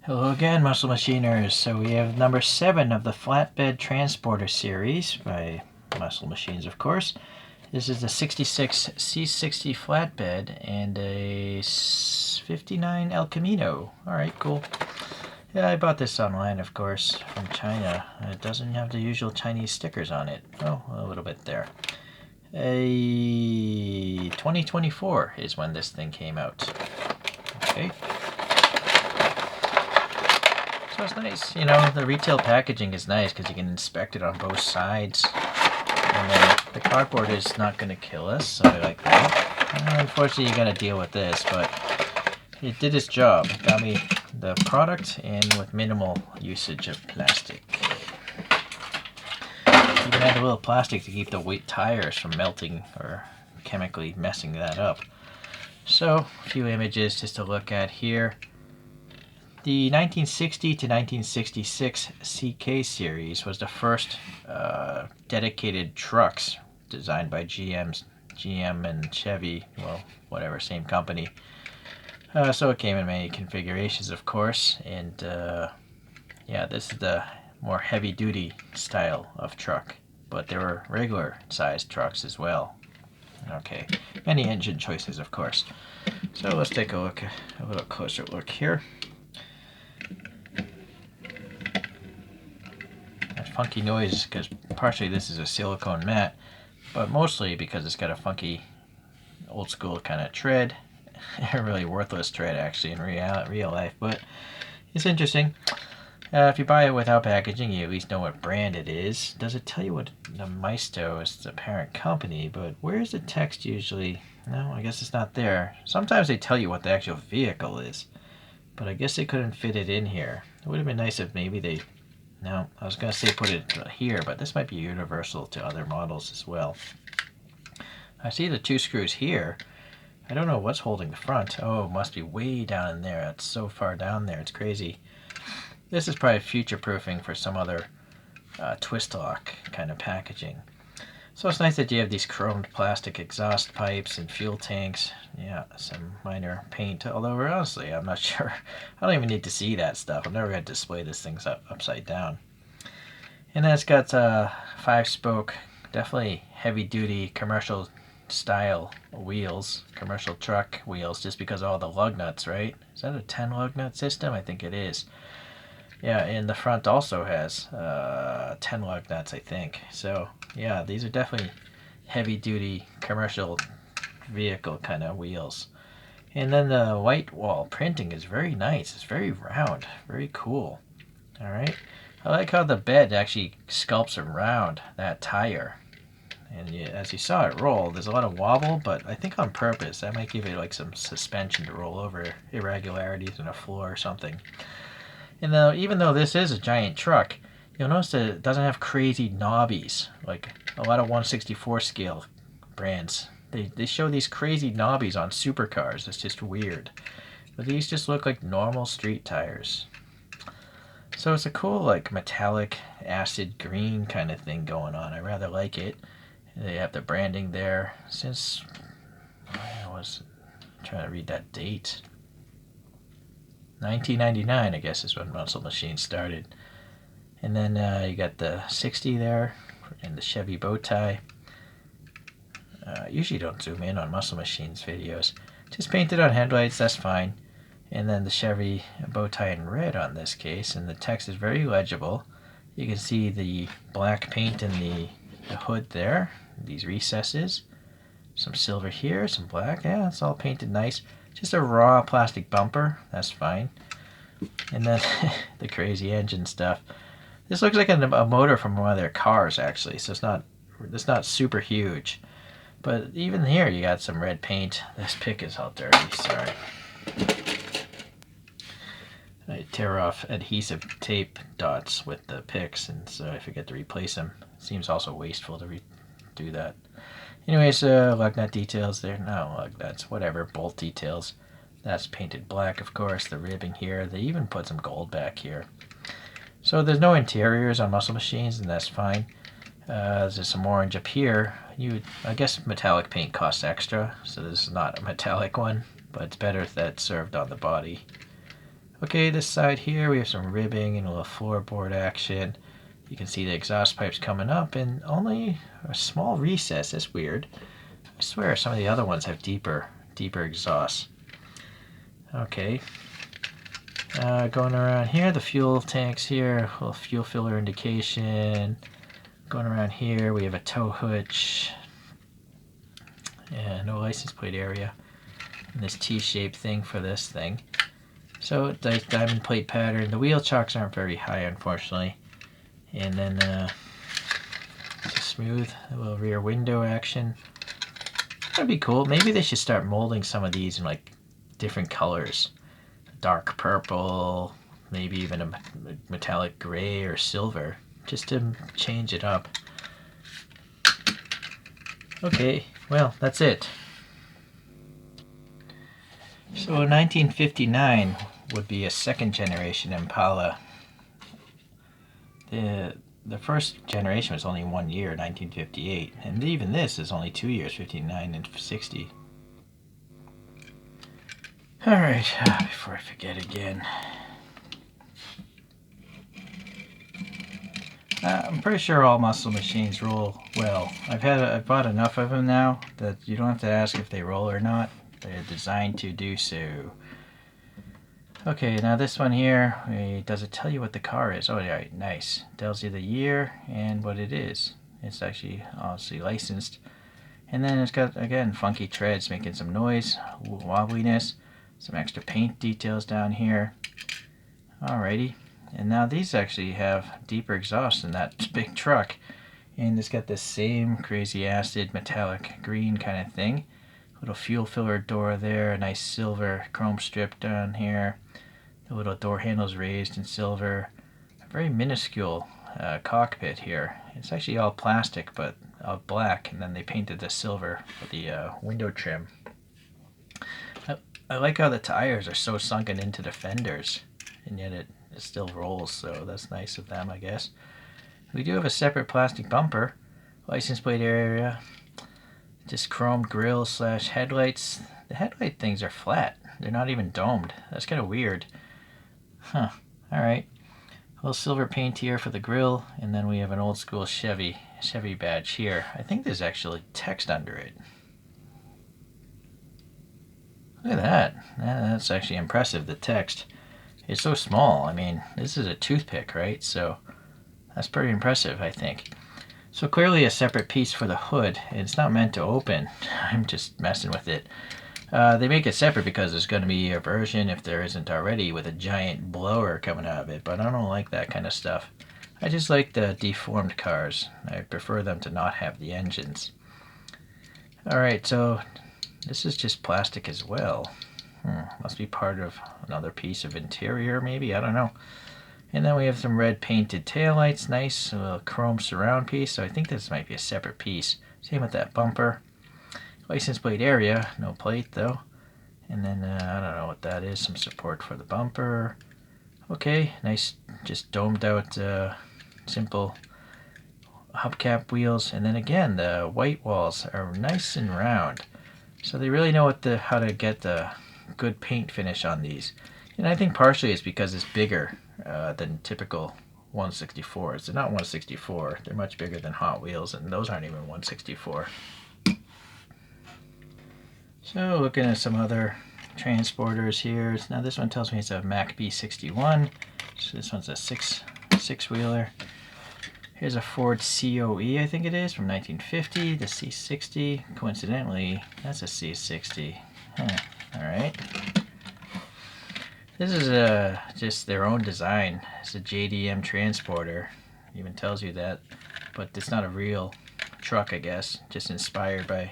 Hello again, Muscle Machiners. So we have number 7 of the Flatbed Transporter series by Muscle Machines, of course. This is the 66 C60 flatbed and a 59 El Camino. Alright, cool. Yeah, I bought this online, of course, from China. It doesn't have the usual Chinese stickers on it. Oh, a little bit there. 2024 is when this thing came out. Okay. So it's nice, you know, the retail packaging is nice because you can inspect it on both sides. And then the cardboard is not going to kill us, so I like that. Unfortunately, you got to deal with this, but it did its job. It got me the product and with minimal usage of plastic. Even had a little plastic to keep the weight tires from melting or chemically messing that up. So, a few images just to look at here. The 1960 to 1966 CK series was the first dedicated trucks designed by GM and Chevy, well, whatever, same company. So it came in many configurations, of course, and yeah, this is the more heavy-duty style of truck, but there were regular-sized trucks as well. Okay, many engine choices, of course. So let's take a look, a little closer look here. Funky noise because partially this is a silicone mat, but mostly because it's got a funky old school kind of tread. A really worthless tread actually in real life, but it's interesting. If you buy it without packaging, you at least know what brand it is. Does it tell you what the Maisto is, the parent company? But where's the text usually? No, I guess it's not there. Sometimes they tell you what the actual vehicle is, but I guess they couldn't fit it in here. It would have been nice if maybe they... No, I was going to say put it here, but this might be universal to other models as well. I see the 2 screws here. I don't know what's holding the front. Oh, it must be way down in there. It's so far down there. It's crazy. This is probably future-proofing for some other twist lock kind of packaging. So it's nice that you have these chromed plastic exhaust pipes and fuel tanks. Yeah, some minor paint. Although, honestly, I'm not sure. I don't even need to see that stuff. I'm never going to display this thing upside down. And then it's got 5-spoke, definitely heavy-duty commercial style wheels, commercial truck wheels, just because of all the lug nuts, right? Is that a 10 lug nut system? I think it is. Yeah, and the front also has 10 lug nuts, I think. So, yeah, these are definitely heavy-duty commercial vehicle kind of wheels. And then the white wall printing is very nice. It's very round, very cool. All right. I like how the bed actually sculpts around that tire. And as you saw it roll, there's a lot of wobble, but I think on purpose. That might give it like some suspension to roll over irregularities in a floor or something. And even though this is a giant truck, you'll notice that it doesn't have crazy knobbies like a lot of 1/64 scale brands. They show these crazy knobbies on supercars. It's just weird. But these just look like normal street tires. So it's a cool like metallic acid green kind of thing going on. I rather like it. They have the branding there. Since I was trying to read that date. 1999, I guess, is when Muscle Machines started. And then you got the 60 there and the Chevy bow tie. Usually don't zoom in on Muscle Machines videos. Just painted on headlights, that's fine. And then the Chevy bow tie in red on this case, and the text is very legible. You can see the black paint in the hood there, these recesses. Some silver here, some black. Yeah, it's all painted nice. Just a raw plastic bumper, that's fine. And then the crazy engine stuff. This looks like a motor from one of their cars, actually, so it's not super huge. But even here, you got some red paint. This pick is all dirty, sorry. I tear off adhesive tape dots with the picks, and so I forget to replace them. Seems also wasteful to do that. Anyways, lug nut details there. No, lug nuts, whatever, bolt details. That's painted black, of course. The ribbing here. They even put some gold back here. So there's no interiors on Muscle Machines, and that's fine. There's some orange up here. I guess metallic paint costs extra, so this is not a metallic one, but it's better if that's served on the body. Okay, this side here we have some ribbing and a little floorboard action. You can see the exhaust pipes coming up and only a small recess. That's weird. I swear some of the other ones have deeper exhausts. Okay. Going around here, the fuel tanks here, a little fuel filler indication. Going around here, we have a tow hitch. And no license plate area. And this T-shaped thing for this thing. So diamond plate pattern. The wheel chocks aren't very high, unfortunately. And then it's a smooth little rear window action. That'd be cool. Maybe they should start molding some of these in like different colors. Dark purple, maybe even a metallic gray or silver, just to change it up. Okay, well, that's it. So 1959 would be a second generation Impala. The first generation was only 1 year, 1958, and even this is only 2 years, 59 and 60. Alright, before I forget again. I'm pretty sure all muscle machines roll well. I've bought enough of them now that you don't have to ask if they roll or not. They're designed to do so. Okay, now this one here, does it tell you what the car is? Oh yeah, nice. Tells you the year and what it is. It's actually obviously licensed. And then it's got, again, funky treads making some noise, wobbliness, some extra paint details down here. Alrighty. And now these actually have deeper exhaust than that big truck. And it's got this same crazy acid metallic green kind of thing. Little fuel filler door there, a nice silver chrome strip down here. The little door handles raised in silver. A very minuscule cockpit here. It's actually all plastic, but black, and then they painted the silver for the window trim. I like how the tires are so sunken into the fenders, and yet it still rolls, so that's nice of them, I guess. We do have a separate plastic bumper, license plate area, just chromed grill / headlights. The headlight things are flat. They're not even domed. That's kind of weird. Huh. Alright. A little silver paint here for the grill, and then we have an old school Chevy badge here. I think there's actually text under it. Look at that. That's actually impressive, the text. It's so small. I mean, this is a toothpick, right? So that's pretty impressive, I think. So clearly a separate piece for the hood. It's not meant to open. I'm just messing with it. They make it separate because there's going to be a version, if there isn't already, with a giant blower coming out of it. But I don't like that kind of stuff. I just like the deformed cars. I prefer them to not have the engines. Alright, so this is just plastic as well. Must be part of another piece of interior, maybe? I don't know. And then we have some red painted taillights. Nice, a little chrome surround piece. So I think this might be a separate piece. Same with that bumper. License plate area, no plate though. And then I don't know what that is. Some support for the bumper. Okay, nice, just domed out, simple hubcap wheels. And then again, the white walls are nice and round. So they really know how to get the good paint finish on these. And I think partially it's because it's bigger than typical 164s. They're not 164. They're much bigger than Hot Wheels, and those aren't even 164. So looking at some other transporters here. Now this one tells me it's a Mack B61. So this one's a six-wheeler. Here's a Ford COE, I think it is, from 1950. The C60. Coincidentally, that's a C60. Huh. Alright. This is just their own design. It's a JDM transporter. It even tells you that. But it's not a real truck, I guess. Just inspired by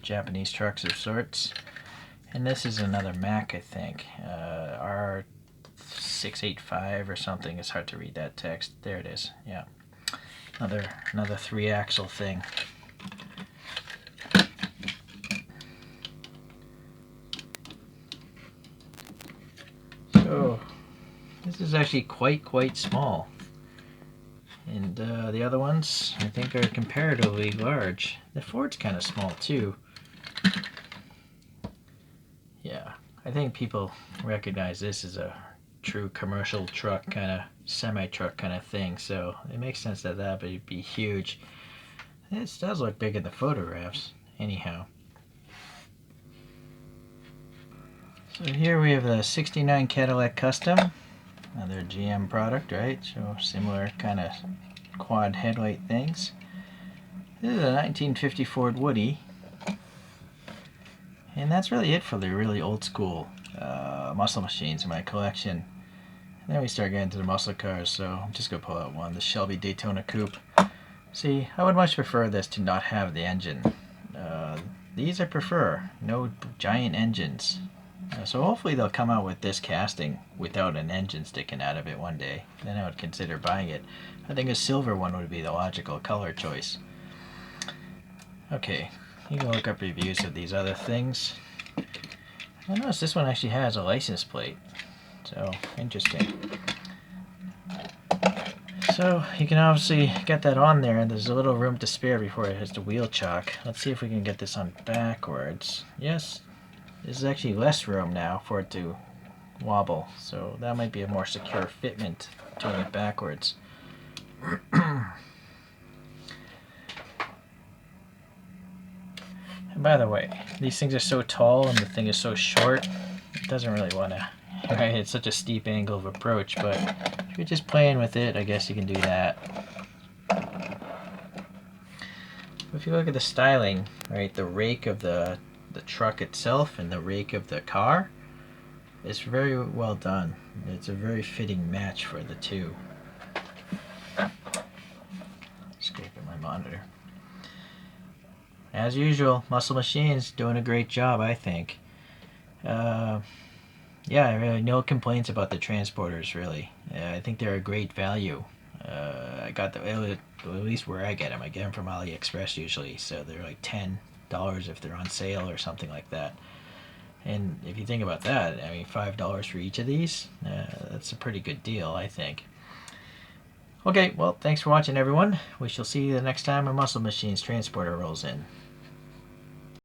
Japanese trucks of sorts. And this is another Mack, I think. R685 or something. It's hard to read that text. There it is. Yeah. Another 3-axle thing. So this is actually quite small. And the other ones, I think, are comparatively large. The Ford's kind of small too. Yeah, I think people recognize this as a true commercial truck kind of, semi-truck kind of thing, so it makes sense that that would be huge. It does look big in the photographs anyhow. So here we have the 69 Cadillac Custom, another GM product, right? So similar kind of quad headlight things. This is a 1950 Ford Woody, and that's really it for the really old school muscle machines in my collection. And then we start getting to the muscle cars, so I'm just going to pull out one, the Shelby Daytona Coupe. See, I would much prefer this to not have the engine. These I prefer, no giant engines. So hopefully they'll come out with this casting without an engine sticking out of it one day. Then I would consider buying it. I think a silver one would be the logical color choice. Okay, you can look up reviews of these other things. I noticed this one actually has a license plate. So, interesting. So, you can obviously get that on there, and there's a little room to spare before it hits the wheel chock. Let's see if we can get this on backwards. Yes, there's actually less room now for it to wobble, so that might be a more secure fitment doing it backwards. And by the way, these things are so tall and the thing is so short, it doesn't really want to, right? It's such a steep angle of approach, but if you're just playing with it, I guess you can do that. If you look at the styling, right, the rake of the truck itself and the rake of the car, it's very well done. It's a very fitting match for the two. Scraping my monitor. As usual, Muscle Machines doing a great job, I think. Yeah, really no complaints about the transporters, really. I think they're a great value. I got at least where I get them. I get them from AliExpress usually, so they're like $10 if they're on sale or something like that. And if you think about that, I mean, $5 for each of these, that's a pretty good deal, I think. Okay, well, thanks for watching, everyone. We shall see you the next time a Muscle Machines transporter rolls in.